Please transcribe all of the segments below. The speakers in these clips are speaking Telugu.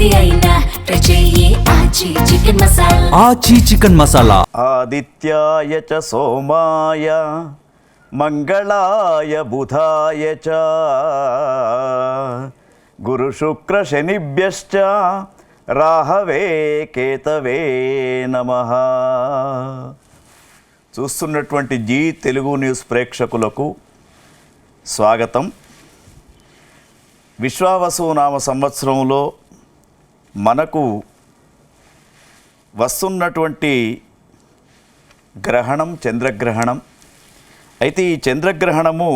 ఏది అయినా ట్రై చెయ్యి ఆచి చికెన్ మసాలా. ఆచి చికెన్ మసాలా. ఆదిత్యాయ చ సోమాయ మంగళాయ బుధాయ చ గురు శుక్ర శనిభ్యశ్చ రాహవే కేతవే నమః. చూస్తున్నటువంటి జీ తెలుగు న్యూస్ ప్రేక్షకులకు స్వాగతం. విశ్వావసునామ సంవత్సరంలో మనకు వస్తున్నటువంటి గ్రహణం చంద్రగ్రహణం. అయితే ఈ చంద్రగ్రహణము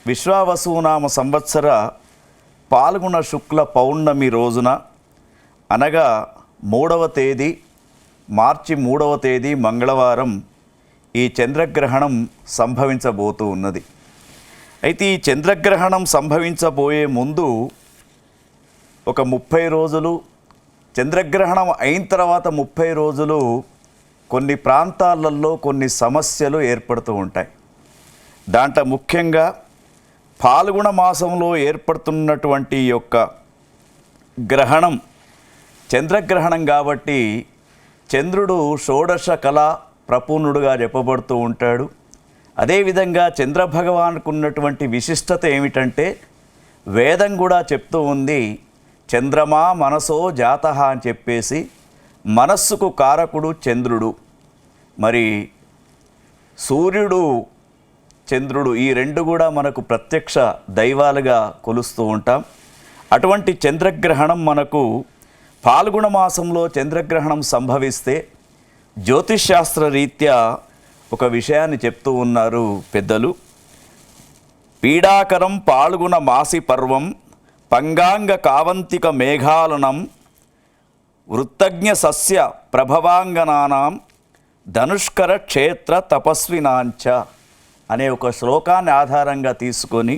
విశ్వావసునామ సంవత్సర పాల్గొన శుక్ల పౌర్ణమి రోజున అనగా 3వ తేదీ మార్చి 3వ తేదీ మంగళవారం ఈ చంద్రగ్రహణం సంభవించబోతూ ఉన్నది. అయితే ఈ చంద్రగ్రహణం సంభవించబోయే ముందు ఒక 30 రోజులు, చంద్రగ్రహణం అయిన తర్వాత 30 రోజులు కొన్ని ప్రాంతాలలో కొన్ని సమస్యలు ఏర్పడుతూ ఉంటాయి. దాంట్లో ముఖ్యంగా ఫాల్గుణ మాసంలో ఏర్పడుతున్నటువంటి యొక్క గ్రహణం చంద్రగ్రహణం కాబట్టి చంద్రుడు షోడశ కళా ప్రపూర్ణుడుగా చెప్పబడుతూ ఉంటాడు. అదేవిధంగా చంద్రభగవానుకు ఉన్నటువంటి విశిష్టత ఏమిటంటే వేదం కూడా చెప్తూ ఉంది, చంద్రమా మనసో జాతః అని చెప్పేసి మనస్సుకు కారకుడు చంద్రుడు. మరి సూర్యుడు చంద్రుడు ఈ రెండు కూడా మనకు ప్రత్యక్ష దైవాలుగా కొలుస్తూ ఉంటాం. అటువంటి చంద్రగ్రహణం మనకు ఫాల్గుణ మాసంలో చంద్రగ్రహణం సంభవిస్తే జ్యోతిష్శాస్త్ర రీత్యా ఒక విషయాన్ని చెప్తూ ఉన్నారు పెద్దలు. పీడాకరం పాల్గుణ మాసి పర్వం పంగాంగ కావంతిక మేఘాలనం వృత్తజ్ఞ సస్య ప్రభవాంగనానాం ధనుష్కర క్షేత్ర తపస్వినాంచ అనే ఒక శ్లోకాన్ని ఆధారంగా తీసుకొని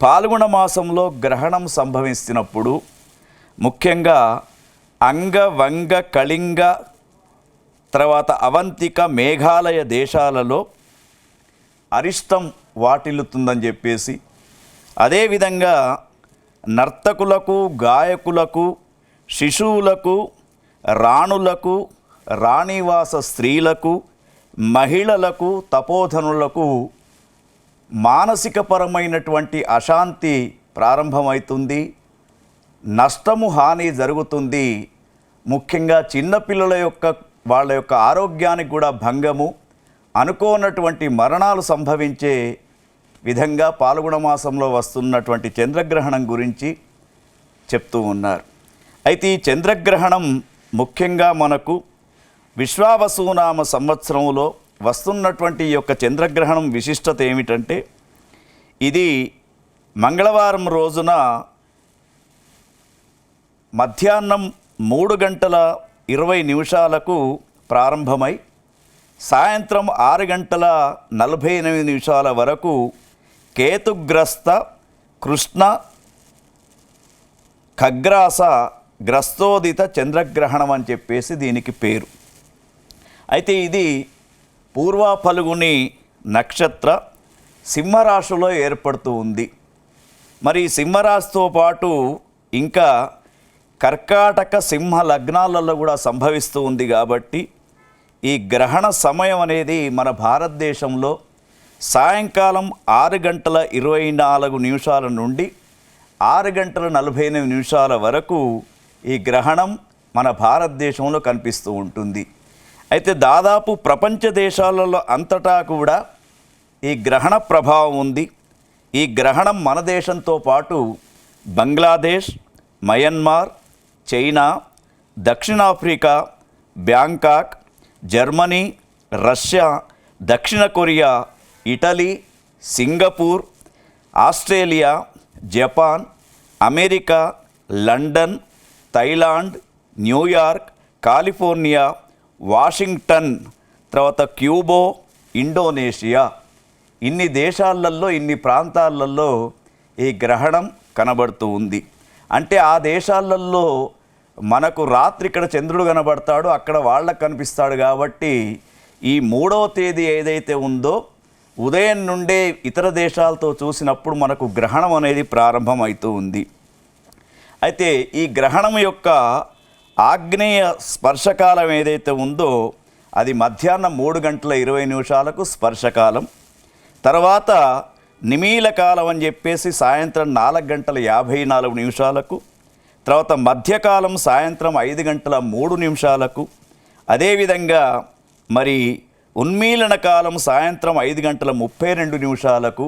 పాల్గొన మాసంలో గ్రహణం సంభవిస్తున్నప్పుడు ముఖ్యంగా అంగ వంగ కళింగ తర్వాత అవంతిక మేఘాలయ దేశాలలో అరిష్టం వాటిల్లుతుందని చెప్పేసి, అదేవిధంగా నర్తకులకు గాయకులకు శిశువులకు రాణులకు రాణివాస స్త్రీలకు మహిళలకు తపోధనులకు మానసికపరమైనటువంటి అశాంతి ప్రారంభమవుతుంది, నష్టము హాని జరుగుతుంది. ముఖ్యంగా చిన్నపిల్లల వాళ్ళ యొక్క ఆరోగ్యానికి కూడా భంగము, అనుకోనటువంటి మరణాలు సంభవించే విధంగా పాల్గొన మాసంలో వస్తున్నటువంటి చంద్రగ్రహణం గురించి చెప్తూ ఉన్నారు. అయితే ఈ చంద్రగ్రహణం ముఖ్యంగా మనకు విశ్వావసునామ సంవత్సరంలో వస్తున్నటువంటి ఈ యొక్క చంద్రగ్రహణం విశిష్టత ఏమిటంటే ఇది మంగళవారం రోజున మధ్యాహ్నం 3:20 ప్రారంభమై సాయంత్రం 6:48 వరకు కేతుగ్రస్త కృష్ణ ఖగ్రాస గ్రస్తోదిత చంద్రగ్రహణం అని చెప్పేసి దీనికి పేరు. అయితే ఇది పూర్వ ఫల్గుని నక్షత్ర సింహరాశిలో ఏర్పడుతూ ఉంది. మరి సింహరాశితో పాటు ఇంకా కర్కాటక సింహ లగ్నాలలో కూడా సంభవిస్తూ ఉంది. కాబట్టి ఈ గ్రహణ సమయం అనేది మన భారతదేశంలో సాయంకాలం 6:24 నుండి 6:48 వరకు ఈ గ్రహణం మన భారతదేశంలో కనిపిస్తూ ఉంటుంది. అయితే దాదాపు ప్రపంచ దేశాలలో అంతటా కూడా ఈ గ్రహణ ప్రభావం ఉంది. ఈ గ్రహణం మన దేశంతో పాటు బంగ్లాదేశ్, మయన్మార్, చైనా, దక్షిణాఫ్రికా, బ్యాంకాక్, జర్మనీ, రష్యా, దక్షిణ Korea, Italy, Singapore, Australia, Japan, America, London, Thailand, New York, California, Washington, తర్వాత క్యూబో, ఇండోనేషియా, ఇన్ని దేశాలలో ఇన్ని ప్రాంతాలలో ఈ గ్రహణం కనబడుతూ ఉంది. అంటే ఆ దేశాలలో మనకు రాత్రి ఇక్కడ చంద్రుడు కనబడతాడు, అక్కడ వాళ్ళకు కనిపిస్తాడు. కాబట్టి ఈ 3వ తేదీ ఏదైతే ఉందో ఉదయం నుండే ఇతర దేశాలతో చూసినప్పుడు మనకు గ్రహణం అనేది ప్రారంభమవుతూ ఉంది. అయితే ఈ గ్రహణం యొక్క ఆగ్నేయ స్పర్శకాలం ఏదైతే ఉందో అది మధ్యాహ్నం 3:20 స్పర్శకాలం, తర్వాత నిమీల కాలం అని చెప్పేసి సాయంత్రం 4:54, తర్వాత మధ్యకాలం సాయంత్రం 5:03, అదేవిధంగా మరి ఉన్మీలన కాలం సాయంత్రం 5:32,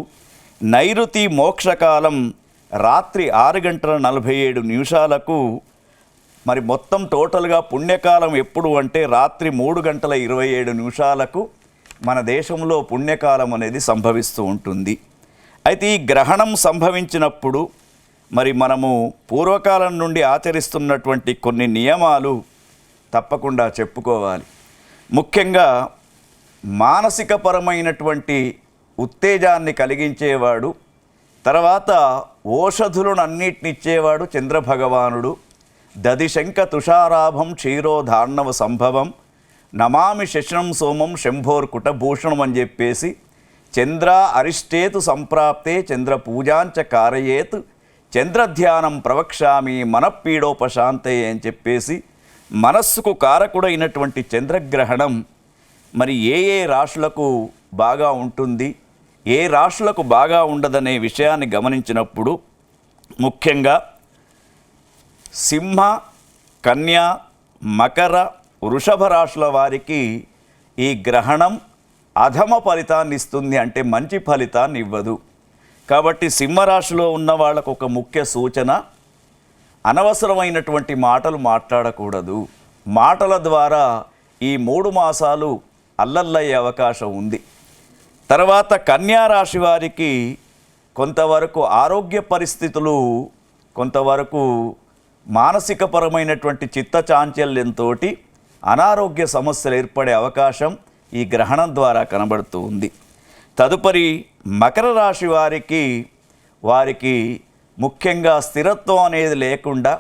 నైరుతి మోక్షకాలం రాత్రి 6:47, మరి మొత్తం టోటల్గా పుణ్యకాలం ఎప్పుడు అంటే రాత్రి 3:27 మన దేశంలో పుణ్యకాలం అనేది సంభవిస్తూ ఉంటుంది. అయితే ఈ గ్రహణం సంభవించినప్పుడు మరి మనము పూర్వకాలం నుండి ఆచరిస్తున్నటువంటి కొన్ని నియమాలు తప్పకుండా చెప్పుకోవాలి. ముఖ్యంగా మానసికపరమైనటువంటి ఉత్తేజాన్ని కలిగించేవాడు, తర్వాత ఓషధులను అన్నిటినిచ్చేవాడు చంద్రభగవానుడు. దదిశంక తుషారాభం క్షీరోధార్ణవ సంభవం నమామి శశనం సోమం శంభోర్కుటభూషణం అని చెప్పేసి చంద్ర అరిష్టేతు సంప్రాప్తే చంద్ర పూజాంచ కారయేత్ చంద్రధ్యానం ప్రవక్ష్యామి మనఃపీడోపశాంతే అని చెప్పేసి మనస్సుకు కారకుడైనటువంటి చంద్రగ్రహణం మరి ఏ రాశులకు బాగా ఉంటుంది, ఏ రాశులకు బాగా ఉండదనే విషయాన్ని గమనించినప్పుడు ముఖ్యంగా సింహ, కన్య, మకర, వృషభ రాశుల వారికి ఈ గ్రహణం అధమ ఫలితాన్ని ఇస్తుంది, అంటే మంచి ఫలితాన్ని ఇవ్వదు. కాబట్టి సింహరాశిలో ఉన్న వాళ్ళకు ఒక ముఖ్య సూచన, అనవసరమైనటువంటి మాటలు మాట్లాడకూడదు. మాటల ద్వారా ఈ 3 మాసాలు అల్లల్లయ్యే అవకాశం ఉంది. తర్వాత కన్యారాశి వారికి కొంతవరకు ఆరోగ్య పరిస్థితులు, కొంతవరకు మానసికపరమైనటువంటి చిత్తచాంచల్యంతో అనారోగ్య సమస్యలు ఏర్పడే అవకాశం ఈ గ్రహణం ద్వారా కనబడుతూ ఉంది. తదుపరి మకర రాశి వారికి ముఖ్యంగా స్థిరత్వం అనేది లేకుండా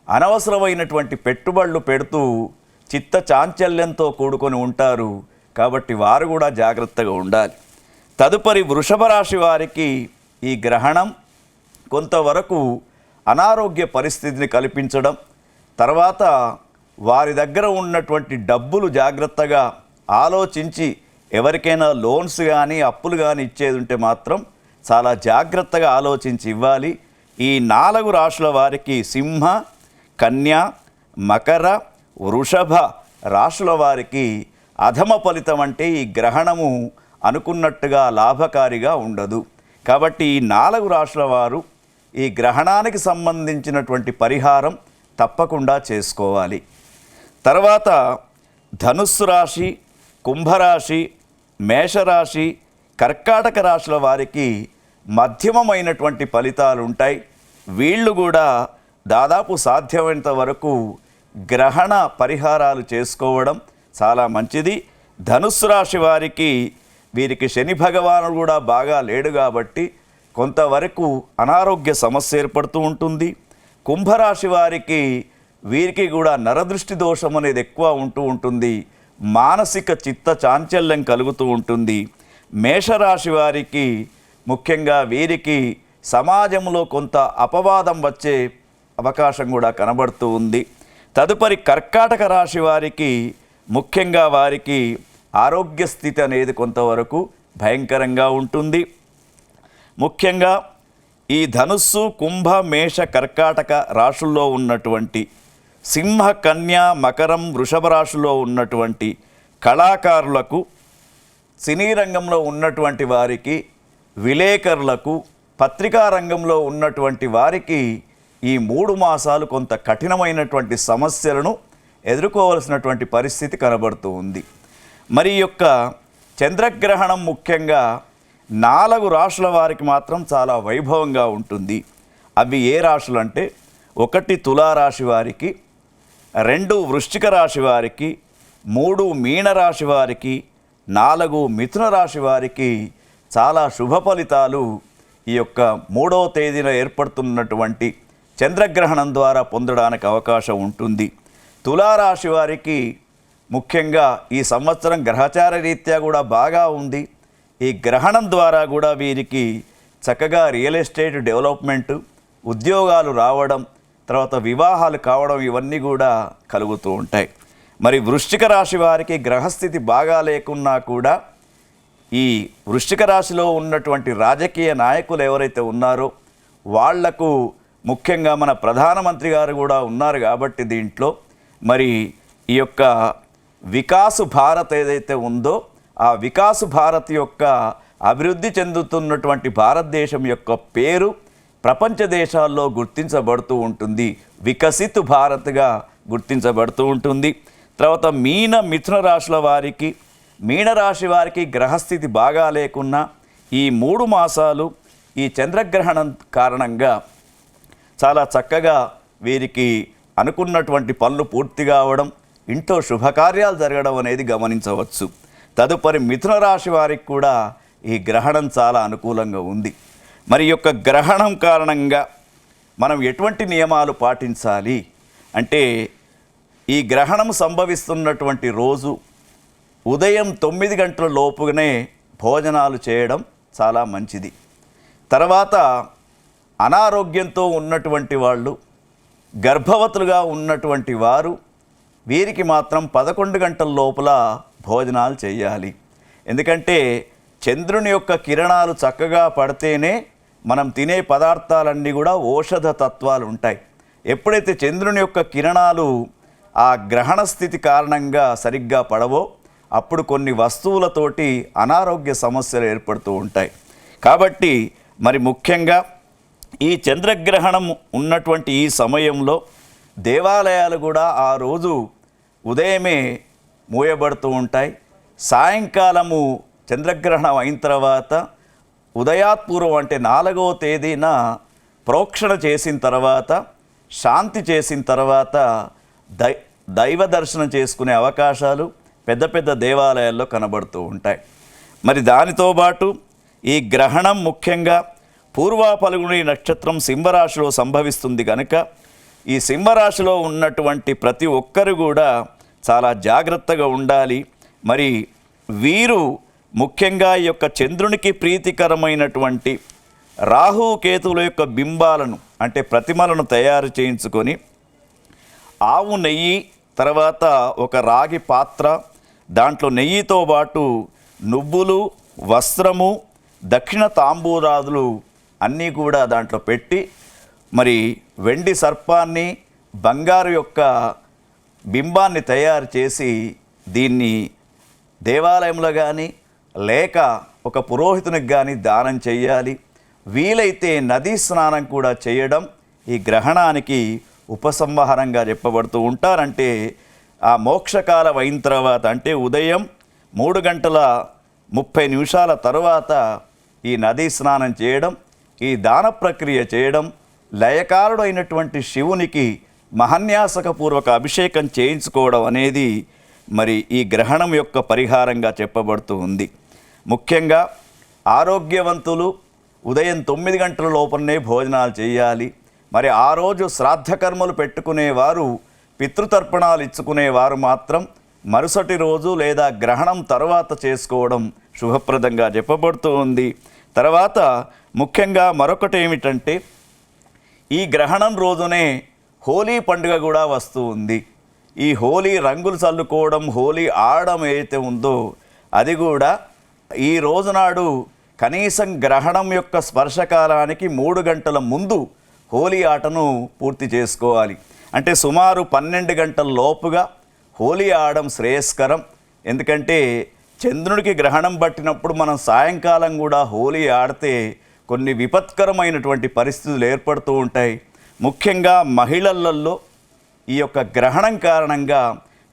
అనవసరమైనటువంటి పెట్టుబడులు పెడుతూ చిత్త చాంచల్యంతో కూడుకొని ఉంటారు. కాబట్టి వారు కూడా జాగ్రత్తగా ఉండాలి. తదుపరి వృషభ రాశి వారికి ఈ గ్రహణం కొంతవరకు అనారోగ్య పరిస్థితిని కల్పించడం, తర్వాత వారి దగ్గర ఉన్నటువంటి డబ్బులు జాగ్రత్తగా ఆలోచించి ఎవరికైనా లోన్స్ కానీ అప్పులు కానీ ఇచ్చేది ఉంటే మాత్రం చాలా జాగ్రత్తగా ఆలోచించి ఇవ్వాలి. ఈ 4 రాశుల వారికి సింహ, కన్య, మకర, వృషభ రాశుల వారికి అధమ ఫలితం, అంటే ఈ గ్రహణము అనుకున్నట్టుగా లాభకారిగా ఉండదు. కాబట్టి ఈ 4 రాశుల వారు ఈ గ్రహణానికి సంబంధించినటువంటి పరిహారం తప్పకుండా చేసుకోవాలి. తర్వాత ధనుస్సు రాశి, కుంభరాశి, మేషరాశి, కర్కాటక రాశుల వారికి మధ్యమమైనటువంటి ఫలితాలు ఉంటాయి. వీళ్ళు కూడా దాదాపు సాధ్యమైనంత వరకు గ్రహణ పరిహారాలు చేసుకోవడం చాలా మంచిది. ధనుస్సు రాశి వీరికి శని భగవానుడు కూడా బాగా లేడు కాబట్టి కొంతవరకు అనారోగ్య సమస్య ఏర్పడుతూ ఉంటుంది. కుంభరాశి వీరికి కూడా నరదృష్టి దోషం అనేది ఎక్కువ ఉంటూ ఉంటుంది, మానసిక చిత్త చాంచల్యం కలుగుతూ ఉంటుంది. మేషరాశి వారికి ముఖ్యంగా వీరికి సమాజంలో కొంత అపవాదం వచ్చే అవకాశం కూడా కనబడుతూ ఉంది. తదుపరి కర్కాటక రాశి వారికి ముఖ్యంగా వారికి ఆరోగ్య స్థితి అనేది కొంతవరకు భయంకరంగా ఉంటుంది. ముఖ్యంగా ఈ ధనుస్సు, కుంభ, మేష, కర్కాటక రాశుల్లో ఉన్నటువంటి సింహ, కన్య, మకరం, వృషభ రాశుల్లో ఉన్నటువంటి కళాకారులకు, సినీ రంగంలో ఉన్నటువంటి వారికి, విలేకరులకు, పత్రికా రంగంలో ఉన్నటువంటి వారికి ఈ 3 మాసాలు కొంత కఠినమైనటువంటి సమస్యలను ఎదుర్కోవలసినటువంటి పరిస్థితి కనబడుతూ ఉంది. మరి యొక్క చంద్రగ్రహణం ముఖ్యంగా 4 రాశుల వారికి మాత్రం చాలా వైభవంగా ఉంటుంది. అవి ఏ రాశులు అంటే 1 తులారాశి వారికి, 2 వృశ్చిక రాశి వారికి, 3 మీనరాశి వారికి, 4 మిథున రాశి వారికి చాలా శుభ ఫలితాలు ఈ యొక్క 3వ తేదీన ఏర్పడుతున్నటువంటి చంద్రగ్రహణం ద్వారా పొందడానికి అవకాశం ఉంటుంది. తులారాశి వారికి ముఖ్యంగా ఈ సంవత్సరం గ్రహచార రీత్యా కూడా బాగా ఉంది. ఈ గ్రహణం ద్వారా కూడా వీరికి చక్కగా రియల్ ఎస్టేట్ డెవలప్మెంట్, ఉద్యోగాలు రావడం, తర్వాత వివాహాలు కావడం ఇవన్నీ కూడా కలుగుతూ ఉంటాయి. మరి వృశ్చిక రాశి వారికి గ్రహస్థితి బాగా లేకున్నా కూడా ఈ వృశ్చిక రాశిలో ఉన్నటువంటి రాజకీయ నాయకులు ఎవరైతే ఉన్నారో వాళ్లకు ముఖ్యంగా మన ప్రధానమంత్రి గారు కూడా ఉన్నారు కాబట్టి దీంట్లో మరి ఈ యొక్క వికాస్ భారత్ ఏదైతే ఉందో ఆ వికాస్ భారత్ యొక్క అభివృద్ధి చెందుతున్నటువంటి భారతదేశం యొక్క పేరు ప్రపంచ దేశాల్లో గుర్తించబడుతూ ఉంటుంది. వికసిత్ భారత్గా గుర్తించబడుతూ ఉంటుంది. తర్వాత మిథున రాశుల వారికి మీనరాశి వారికి గ్రహస్థితి బాగా లేకున్నా ఈ 3 మాసాలు ఈ చంద్రగ్రహణం కారణంగా చాలా చక్కగా వీరికి అనుకున్నటువంటి పనులు పూర్తిగా అవడం, ఇంట్లో శుభకార్యాలు జరగడం అనేది గమనించవచ్చు. తదుపరి మిథున రాశి వారికి కూడా ఈ గ్రహణం చాలా అనుకూలంగా ఉంది. మరి యొక్క గ్రహణం కారణంగా మనం ఎటువంటి నియమాలు పాటించాలి అంటే ఈ గ్రహణం సంభవిస్తున్నటువంటి రోజు ఉదయం 9 గంటల లోపుగానే భోజనాలు చేయడం చాలా మంచిది. తర్వాత అనారోగ్యంతో ఉన్నటువంటి వాళ్ళు, గర్భవతులుగా ఉన్నటువంటి వారు వీరికి మాత్రం 11 గంటల లోపల భోజనాలు చేయాలి. ఎందుకంటే చంద్రుని యొక్క కిరణాలు చక్కగా పడితేనే మనం తినే పదార్థాలన్నీ కూడా ఔషధ తత్వాలు ఉంటాయి. ఎప్పుడైతే చంద్రుని యొక్క కిరణాలు ఆ గ్రహణ స్థితి కారణంగా సరిగ్గా పడవో అప్పుడు కొన్ని వస్తువులతోటి అనారోగ్య సమస్యలు ఏర్పడుతూ ఉంటాయి. కాబట్టి మరి ముఖ్యంగా ఈ చంద్రగ్రహణం ఉన్నటువంటి ఈ సమయంలో దేవాలయాలు కూడా ఆ రోజు ఉదయమే మూయబడుతూ ఉంటాయి. సాయంకాలము చంద్రగ్రహణం అయిన తర్వాత ఉదయాత్పూర్వం అంటే 4వ తేదీన ప్రోక్షణ చేసిన తర్వాత శాంతి చేసిన తర్వాత దైవ దర్శనం చేసుకునే అవకాశాలు పెద్ద పెద్ద దేవాలయాల్లో కనబడుతూ ఉంటాయి. మరి దానితో పాటు ఈ గ్రహణం ముఖ్యంగా పూర్వ ఫల్గుణి నక్షత్రం సింహరాశిలో సంభవిస్తుంది కనుక ఈ సింహరాశిలో ఉన్నటువంటి ప్రతి ఒక్కరు కూడా చాలా జాగ్రత్తగా ఉండాలి. మరి వీరు ముఖ్యంగా ఈ యొక్క చంద్రునికి ప్రీతికరమైనటువంటి రాహు కేతువుల యొక్క బింబాలను అంటే ప్రతిమలను తయారు చేయించుకొని ఆవు నెయ్యి, తర్వాత ఒక రాగి పాత్ర, దాంట్లో నెయ్యితో పాటు నువ్వులు, వస్త్రము, దక్షిణ తాంబూరాదులు అన్నీ కూడా దాంట్లో పెట్టి మరి వెండి సర్పాన్ని, బంగారు యొక్క బింబాన్ని తయారు చేసి దీన్ని దేవాలయంలో కానీ లేక ఒక పురోహితునికి కానీ దానం చేయాలి. వీలైతే నదీ స్నానం కూడా చేయడం ఈ గ్రహణానికి ఉపసంహారంగా చెప్పబడుతూ ఉంటారంటే ఆ మోక్షకాలం అయిన తర్వాత అంటే ఉదయం 3:30 తర్వాత ఈ నదీ స్నానం చేయడం, ఈ దాన ప్రక్రియ చేయడం, లయకారుడు అయినటువంటి శివునికి మహన్యాసకపూర్వక అభిషేకం చేయించుకోవడం అనేది మరి ఈ గ్రహణం యొక్క పరిహారంగా చెప్పబడుతూ ఉంది. ముఖ్యంగా ఆరోగ్యవంతులు ఉదయం 9 గంటల లోపలనే భోజనాలు చేయాలి. మరి ఆ రోజు శ్రాద్ధకర్మలు పెట్టుకునేవారు, పితృతర్పణాలు ఇచ్చుకునేవారు మాత్రం మరుసటి రోజు లేదా గ్రహణం తర్వాత చేసుకోవడం శుభప్రదంగా చెప్పబడుతూ ఉంది. తర్వాత ముఖ్యంగా మరొకటి ఏమిటంటే ఈ గ్రహణం రోజునే హోలీ పండుగ కూడా వస్తూ ఉంది. ఈ హోలీ రంగులు చల్లుకోవడం, హోలీ ఆడడం ఏదైతే ఉందో అది కూడా ఈ రోజునాడు కనీసం గ్రహణం యొక్క స్పర్శకాలానికి 3 గంటల ముందు హోలీ ఆటను పూర్తి చేసుకోవాలి. అంటే సుమారు 12 గంటల లోపుగా హోలీ ఆడడం శ్రేయస్కరం. ఎందుకంటే చంద్రుడికి గ్రహణం పట్టినప్పుడు మనం సాయంకాలం కూడా హోలీ ఆడితే కొన్ని విపత్కరమైనటువంటి పరిస్థితులు ఏర్పడుతూ ఉంటాయి. ముఖ్యంగా మహిళలలో ఈ యొక్క గ్రహణం కారణంగా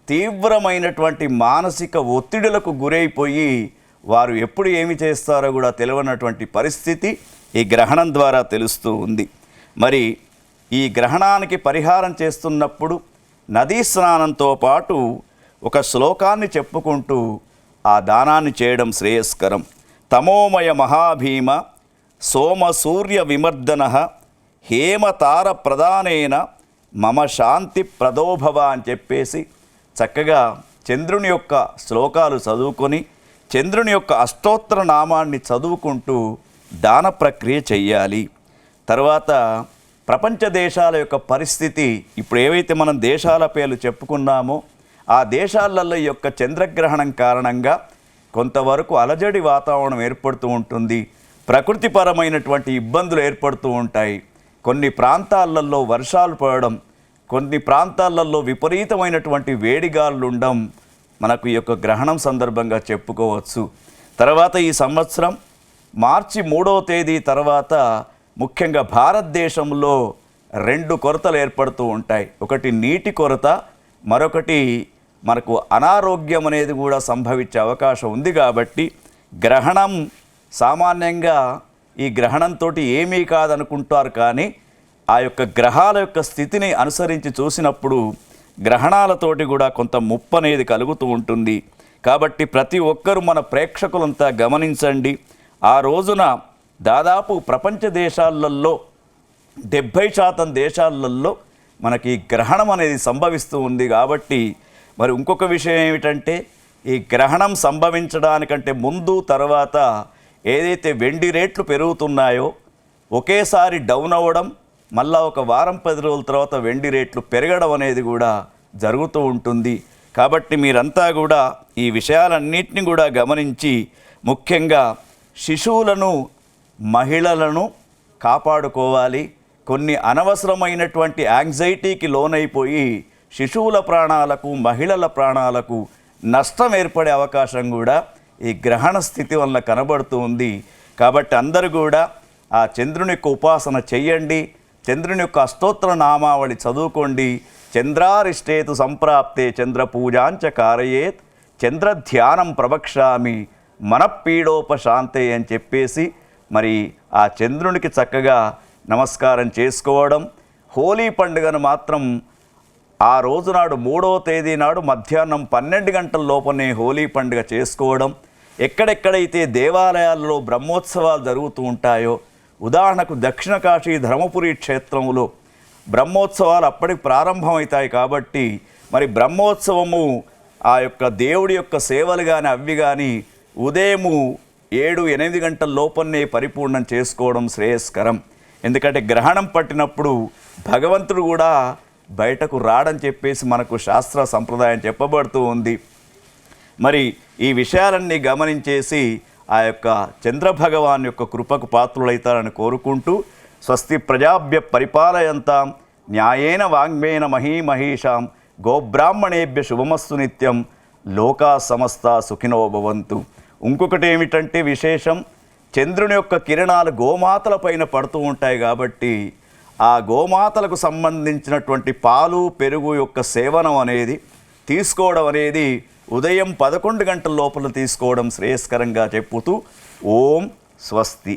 తీవ్రమైనటువంటి మానసిక ఒత్తిడులకు గురైపోయి వారు ఎప్పుడు ఏమి చేస్తారో కూడా తెలియనటువంటి పరిస్థితి ఈ గ్రహణం ద్వారా తెలుస్తూ ఉంది. మరి ఈ గ్రహణానికి పరిహారం చేస్తున్నప్పుడు నదీ స్నానంతో పాటు ఒక శ్లోకాన్ని చెప్పుకుంటూ ఆ దానాన్ని చేయడం శ్రేయస్కరం. తమోమయ మహాభీమ సోమ సూర్య విమర్దన హేమతార ప్రధానేన మమ శాంతి ప్రదోభవ అని చెప్పేసి చక్కగా చంద్రుని యొక్క శ్లోకాలు చదువుకొని చంద్రుని యొక్క అష్టోత్తర నామాన్ని చదువుకుంటూ దాన ప్రక్రియ చెయ్యాలి. తర్వాత ప్రపంచ దేశాల యొక్క పరిస్థితి ఇప్పుడు ఏవైతే మనం దేశాల పేర్లు చెప్పుకున్నామో ఆ దేశాలలో ఈ యొక్క చంద్రగ్రహణం కారణంగా కొంతవరకు అలజడి వాతావరణం ఏర్పడుతూ ఉంటుంది. ప్రకృతిపరమైనటువంటి ఇబ్బందులు ఏర్పడుతూ ఉంటాయి. కొన్ని ప్రాంతాలలో వర్షాలు పడడం, కొన్ని ప్రాంతాలలో విపరీతమైనటువంటి వేడిగాలు ఉండడం మనకు ఈ యొక్క గ్రహణం సందర్భంగా చెప్పుకోవచ్చు. తర్వాత ఈ సంవత్సరం మార్చి 3వ తేదీ తర్వాత ముఖ్యంగా భారతదేశంలో 2 కొరతలు ఏర్పడుతూ ఉంటాయి. ఒకటి నీటి కొరత, మరొకటి మనకు అనారోగ్యం అనేది కూడా సంభవించే అవకాశం ఉంది. కాబట్టి గ్రహణం సామాన్యంగా ఈ గ్రహణంతో ఏమీ కాదనుకుంటారు, కానీ ఆ యొక్క గ్రహాల యొక్క స్థితిని అనుసరించి చూసినప్పుడు గ్రహణాలతోటి కూడా కొంత ముప్పు అనేది కలుగుతూ ఉంటుంది. కాబట్టి ప్రతి ఒక్కరూ మన ప్రేక్షకులంతా గమనించండి. ఆ రోజున దాదాపు ప్రపంచ దేశాలలో 70% దేశాలలో మనకి గ్రహణం అనేది సంభవిస్తూ ఉంది. కాబట్టి మరి ఇంకొక విషయం ఏమిటంటే ఈ గ్రహణం సంభవించడానికంటే ముందు తర్వాత ఏదైతే వెండి రేట్లు పెరుగుతున్నాయో ఒకేసారి డౌన్ అవ్వడం, మళ్ళా ఒక వారం 10 రోజుల తర్వాత వెండి రేట్లు పెరగడం అనేది కూడా జరుగుతూ ఉంటుంది. కాబట్టి మీరంతా కూడా ఈ విషయాలన్నింటినీ కూడా గమనించి ముఖ్యంగా శిశువులను, మహిళలను కాపాడుకోవాలి. కొన్ని అనవసరమైనటువంటి యాంగ్జైటీకి లోనైపోయి శిశువుల ప్రాణాలకు, మహిళల ప్రాణాలకు నష్టం ఏర్పడే అవకాశం కూడా ఈ గ్రహణ స్థితి వల్ల కనబడుతూ ఉంది. కాబట్టి అందరూ కూడా ఆ చంద్రుని యొక్క ఉపాసన చెయ్యండి, చంద్రుని యొక్క అష్టోత్తర నామావళి చదువుకోండి. చంద్రారిష్టేతు సంప్రాప్తే చంద్ర పూజాంచ కారయేత్ చంద్ర ధ్యానం ప్రవక్ష్యామి మనఃపీడోపశాంతే అని చెప్పేసి మరి ఆ చంద్రునికి చక్కగా నమస్కారం చేసుకోవడం. హోలీ పండుగను మాత్రం ఆ రోజునాడు 3వ తేదీ నాడు మధ్యాహ్నం 12 గంటల లోపలనే హోలీ పండుగ చేసుకోవడం. ఎక్కడెక్కడైతే దేవాలయాల్లో బ్రహ్మోత్సవాలు జరుగుతూ ఉంటాయో, ఉదాహరణకు దక్షిణ కాశీ ధర్మపురి క్షేత్రంలో బ్రహ్మోత్సవాలు అప్పటికి ప్రారంభమవుతాయి. కాబట్టి మరి బ్రహ్మోత్సవము ఆ యొక్క దేవుడి యొక్క సేవలు కానీ అవి కానీ ఉదయము 7-8 గంటల లోపలనే పరిపూర్ణం చేసుకోవడం శ్రేయస్కరం. ఎందుకంటే గ్రహణం పట్టినప్పుడు భగవంతుడు కూడా బయటకు రాడని చెప్పేసి మనకు శాస్త్ర సంప్రదాయం చెప్పబడుతూ ఉంది. మరి ఈ విషయాలన్నీ గమనించేసి ఆ యొక్క చంద్రభగవాన్ యొక్క కృపకు పాత్రులైతారని కోరుకుంటూ స్వస్తి ప్రజాభ్య పరిపాలయంతాం న్యాయేన వాంగ్మేన మహీమహీషాం గోబ్రాహ్మణేభ్య శుభమస్తు నిత్యం లోకా సమస్త సుఖినో భవంతు. ఇంకొకటి ఏమిటంటే విశేషం, చంద్రుని యొక్క కిరణాలు గోమాతల పైన పడుతూ ఉంటాయి. కాబట్టి ఆ గోమాతలకు సంబంధించినటువంటి పాలు, పెరుగు యొక్క సేవనం అనేది తీసుకోవడం అనేది ఉదయం 11 గంటల లోపల తీసుకోవడం శ్రేయస్కరంగా చెప్పుతూ ఓం స్వస్తి.